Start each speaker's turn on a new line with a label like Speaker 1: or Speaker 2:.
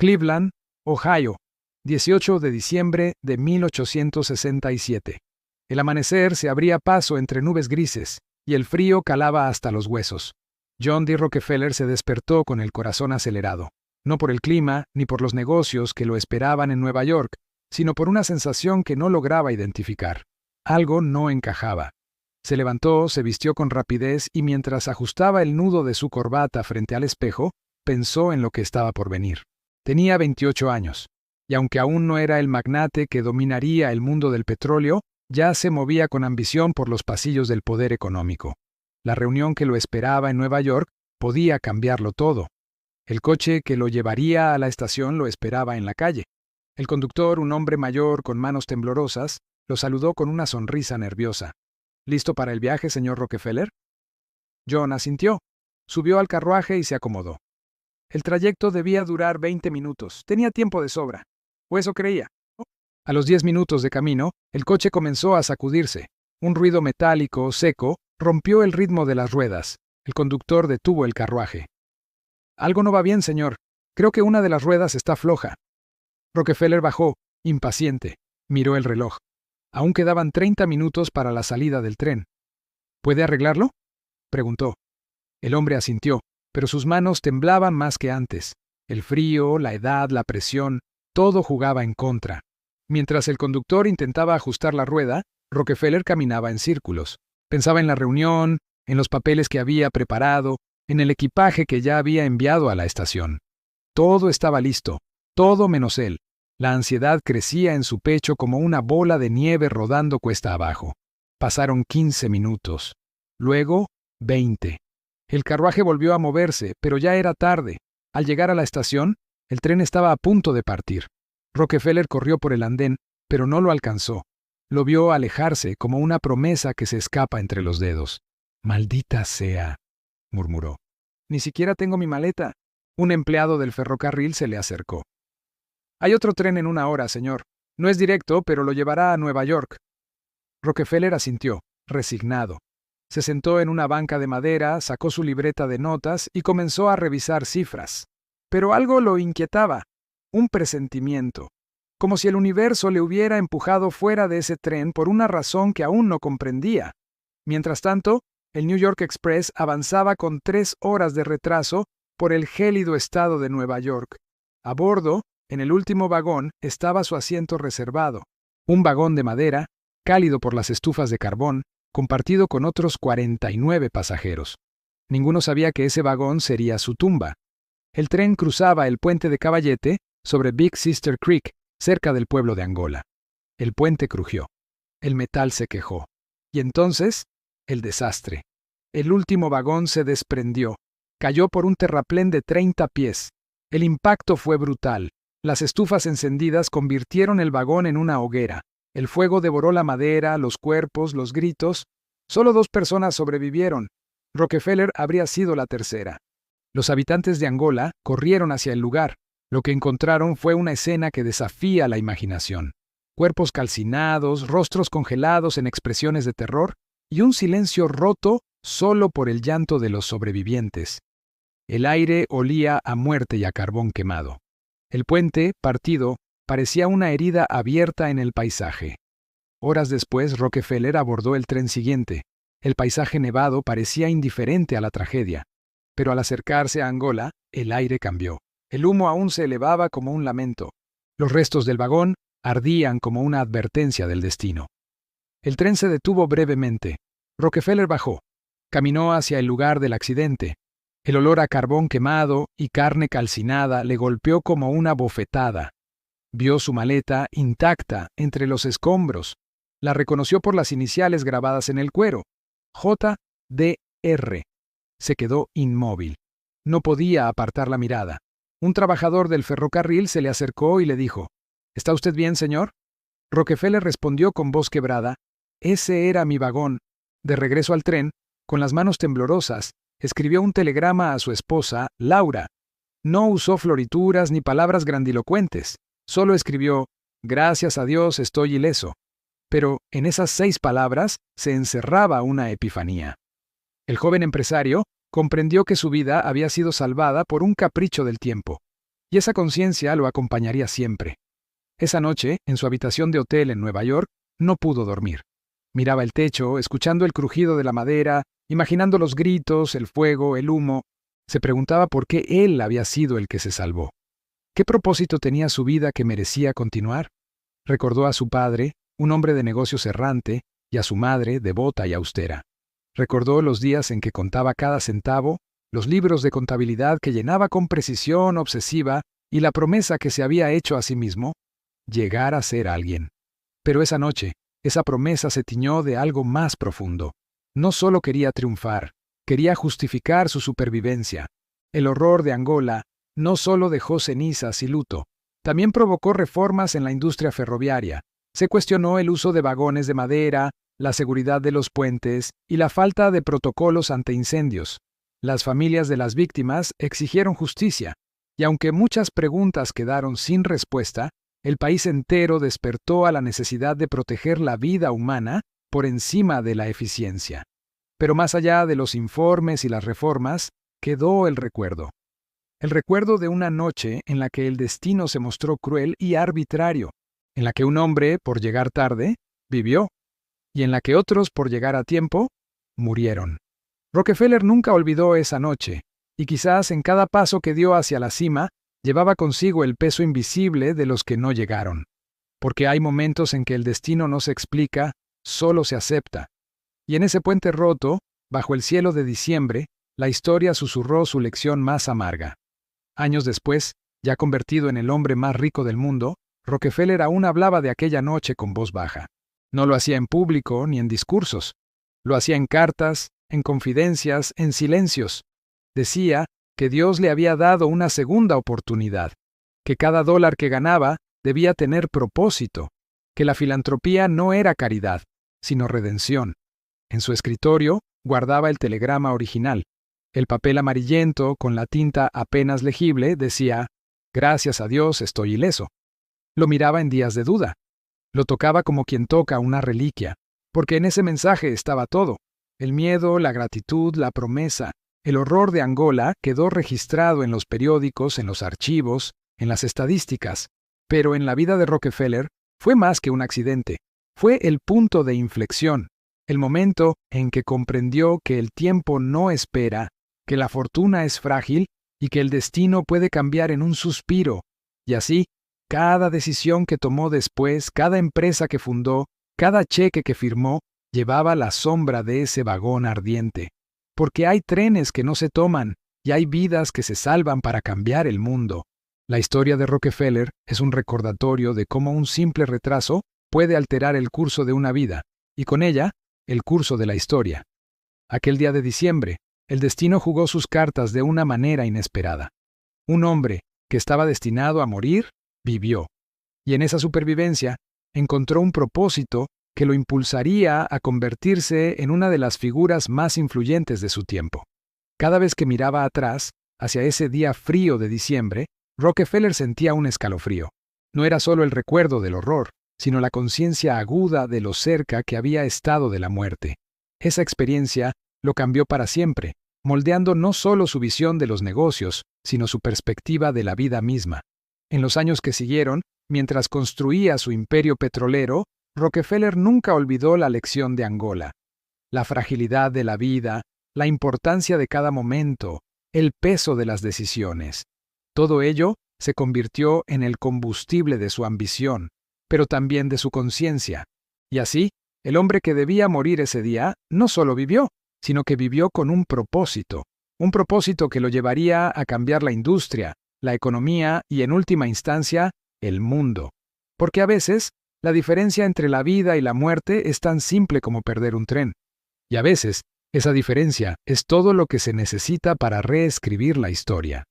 Speaker 1: Cleveland, Ohio, 18 de diciembre de 1867. El amanecer se abría paso entre nubes grises, y el frío calaba hasta los huesos. John D. Rockefeller se despertó con el corazón acelerado, no por el clima ni por los negocios que lo esperaban en Nueva York, sino por una sensación que no lograba identificar. Algo no encajaba. Se levantó, se vistió con rapidez y mientras ajustaba el nudo de su corbata frente al espejo, pensó en lo que estaba por venir. Tenía 28 años, y aunque aún no era el magnate que dominaría el mundo del petróleo, ya se movía con ambición por los pasillos del poder económico. La reunión que lo esperaba en Nueva York podía cambiarlo todo. El coche que lo llevaría a la estación lo esperaba en la calle. El conductor, un hombre mayor con manos temblorosas, lo saludó con una sonrisa nerviosa. ¿Listo para el viaje, señor Rockefeller? John asintió. Subió al carruaje y se acomodó. El trayecto debía durar 20 minutos. Tenía tiempo de sobra. O eso creía. A los 10 minutos de camino, el coche comenzó a sacudirse. Un ruido metálico, seco, rompió el ritmo de las ruedas. El conductor detuvo el carruaje. Algo no va bien, señor. Creo que una de las ruedas está floja. Rockefeller bajó, impaciente. Miró el reloj. Aún quedaban 30 minutos para la salida del tren. ¿Puede arreglarlo?, preguntó. El hombre asintió, pero sus manos temblaban más que antes. El frío, la edad, la presión, todo jugaba en contra. Mientras el conductor intentaba ajustar la rueda, Rockefeller caminaba en círculos. Pensaba en la reunión, en los papeles que había preparado, en el equipaje que ya había enviado a la estación. Todo estaba listo, todo menos él. La ansiedad crecía en su pecho como una bola de nieve rodando cuesta abajo. Pasaron 15 minutos. Luego, 20. El carruaje volvió a moverse, pero ya era tarde. Al llegar a la estación, el tren estaba a punto de partir. Rockefeller corrió por el andén, pero no lo alcanzó. Lo vio alejarse como una promesa que se escapa entre los dedos. «Maldita sea», murmuró. «Ni siquiera tengo mi maleta». Un empleado del ferrocarril se le acercó. «Hay otro tren en 1 hora, señor. No es directo, pero lo llevará a Nueva York». Rockefeller asintió, resignado. Se sentó en una banca de madera, sacó su libreta de notas y comenzó a revisar cifras. Pero algo lo inquietaba, un presentimiento, como si el universo le hubiera empujado fuera de ese tren por una razón que aún no comprendía. Mientras tanto, el New York Express avanzaba con 3 horas de retraso por el gélido estado de Nueva York. A bordo, en el último vagón, estaba su asiento reservado, un vagón de madera, cálido por las estufas de carbón, compartido con otros 49 pasajeros. Ninguno sabía que ese vagón sería su tumba. El tren cruzaba el puente de Caballete sobre Big Sister Creek, cerca del pueblo de Angola. El puente crujió. El metal se quejó. Y entonces, el desastre. El último vagón se desprendió. Cayó por un terraplén de 30 pies. El impacto fue brutal. Las estufas encendidas convirtieron el vagón en una hoguera. El fuego devoró la madera, los cuerpos, los gritos. Solo 2 personas sobrevivieron. Rockefeller habría sido la tercera. Los habitantes de Angola corrieron hacia el lugar. Lo que encontraron fue una escena que desafía la imaginación. Cuerpos calcinados, rostros congelados en expresiones de terror y un silencio roto solo por el llanto de los sobrevivientes. El aire olía a muerte y a carbón quemado. El puente, partido, parecía una herida abierta en el paisaje. Horas después, Rockefeller abordó el tren siguiente. El paisaje nevado parecía indiferente a la tragedia. Pero al acercarse a Angola, el aire cambió. El humo aún se elevaba como un lamento. Los restos del vagón ardían como una advertencia del destino. El tren se detuvo brevemente. Rockefeller bajó. Caminó hacia el lugar del accidente. El olor a carbón quemado y carne calcinada le golpeó como una bofetada. Vio su maleta intacta entre los escombros. La reconoció por las iniciales grabadas en el cuero. J.D.R. Se quedó inmóvil. No podía apartar la mirada. Un trabajador del ferrocarril se le acercó y le dijo: «¿Está usted bien, señor?». Rockefeller respondió con voz quebrada: «Ese era mi vagón». De regreso al tren, con las manos temblorosas, escribió un telegrama a su esposa, Laura. No usó florituras ni palabras grandilocuentes. Solo escribió: «Gracias a Dios estoy ileso». Pero en esas 6 palabras se encerraba una epifanía. El joven empresario comprendió que su vida había sido salvada por un capricho del tiempo. y esa conciencia lo acompañaría siempre. Esa noche, en su habitación de hotel en Nueva York, no pudo dormir. Miraba el techo, escuchando el crujido de la madera, imaginando los gritos, el fuego, el humo. Se preguntaba por qué él había sido el que se salvó. ¿Qué propósito tenía su vida que merecía continuar? Recordó a su padre, un hombre de negocios errante, y a su madre, devota y austera. Recordó los días en que contaba cada centavo, los libros de contabilidad que llenaba con precisión obsesiva y la promesa que se había hecho a sí mismo, llegar a ser alguien. Pero esa noche, esa promesa se tiñó de algo más profundo. No solo quería triunfar, quería justificar su supervivencia. El horror de Angola no solo dejó cenizas y luto, también provocó reformas en la industria ferroviaria. Se cuestionó el uso de vagones de madera, la seguridad de los puentes y la falta de protocolos ante incendios. Las familias de las víctimas exigieron justicia, y aunque muchas preguntas quedaron sin respuesta, el país entero despertó a la necesidad de proteger la vida humana por encima de la eficiencia. Pero más allá de los informes y las reformas, quedó el recuerdo. El recuerdo de una noche en la que el destino se mostró cruel y arbitrario, en la que un hombre, por llegar tarde, vivió, y en la que otros, por llegar a tiempo, murieron. Rockefeller nunca olvidó esa noche, y quizás en cada paso que dio hacia la cima, llevaba consigo el peso invisible de los que no llegaron. Porque hay momentos en que el destino no se explica, solo se acepta. Y en ese puente roto, bajo el cielo de diciembre, la historia susurró su lección más amarga. Años después, ya convertido en el hombre más rico del mundo, Rockefeller aún hablaba de aquella noche con voz baja. No lo hacía en público ni en discursos. Lo hacía en cartas, en confidencias, en silencios. Decía que Dios le había dado una segunda oportunidad, que cada dólar que ganaba debía tener propósito, que la filantropía no era caridad, sino redención. En su escritorio guardaba el telegrama original. El papel amarillento, con la tinta apenas legible, decía: «Gracias a Dios estoy ileso». Lo miraba en días de duda. Lo tocaba como quien toca una reliquia, porque en ese mensaje estaba todo. El miedo, la gratitud, la promesa. El horror de Angola quedó registrado en los periódicos, en los archivos, en las estadísticas. Pero en la vida de Rockefeller fue más que un accidente. Fue el punto de inflexión, el momento en que comprendió que el tiempo no espera, que la fortuna es frágil y que el destino puede cambiar en un suspiro. Y así, cada decisión que tomó después, cada empresa que fundó, cada cheque que firmó, llevaba la sombra de ese vagón ardiente. Porque hay trenes que no se toman y hay vidas que se salvan para cambiar el mundo. La historia de Rockefeller es un recordatorio de cómo un simple retraso puede alterar el curso de una vida, y con ella, el curso de la historia. Aquel día de diciembre, el destino jugó sus cartas de una manera inesperada. Un hombre que estaba destinado a morir, vivió. Y en esa supervivencia, encontró un propósito que lo impulsaría a convertirse en una de las figuras más influyentes de su tiempo. Cada vez que miraba atrás, hacia ese día frío de diciembre, Rockefeller sentía un escalofrío. No era solo el recuerdo del horror, sino la conciencia aguda de lo cerca que había estado de la muerte. Esa experiencia lo cambió para siempre, moldeando no solo su visión de los negocios, sino su perspectiva de la vida misma. En los años que siguieron, mientras construía su imperio petrolero, Rockefeller nunca olvidó la lección de Angola. La fragilidad de la vida, la importancia de cada momento, el peso de las decisiones. Todo ello se convirtió en el combustible de su ambición, pero también de su conciencia. Y así, el hombre que debía morir ese día no solo vivió, sino que vivió con un propósito que lo llevaría a cambiar la industria, la economía y, en última instancia, el mundo. Porque a veces, la diferencia entre la vida y la muerte es tan simple como perder un tren. Y a veces, esa diferencia es todo lo que se necesita para reescribir la historia.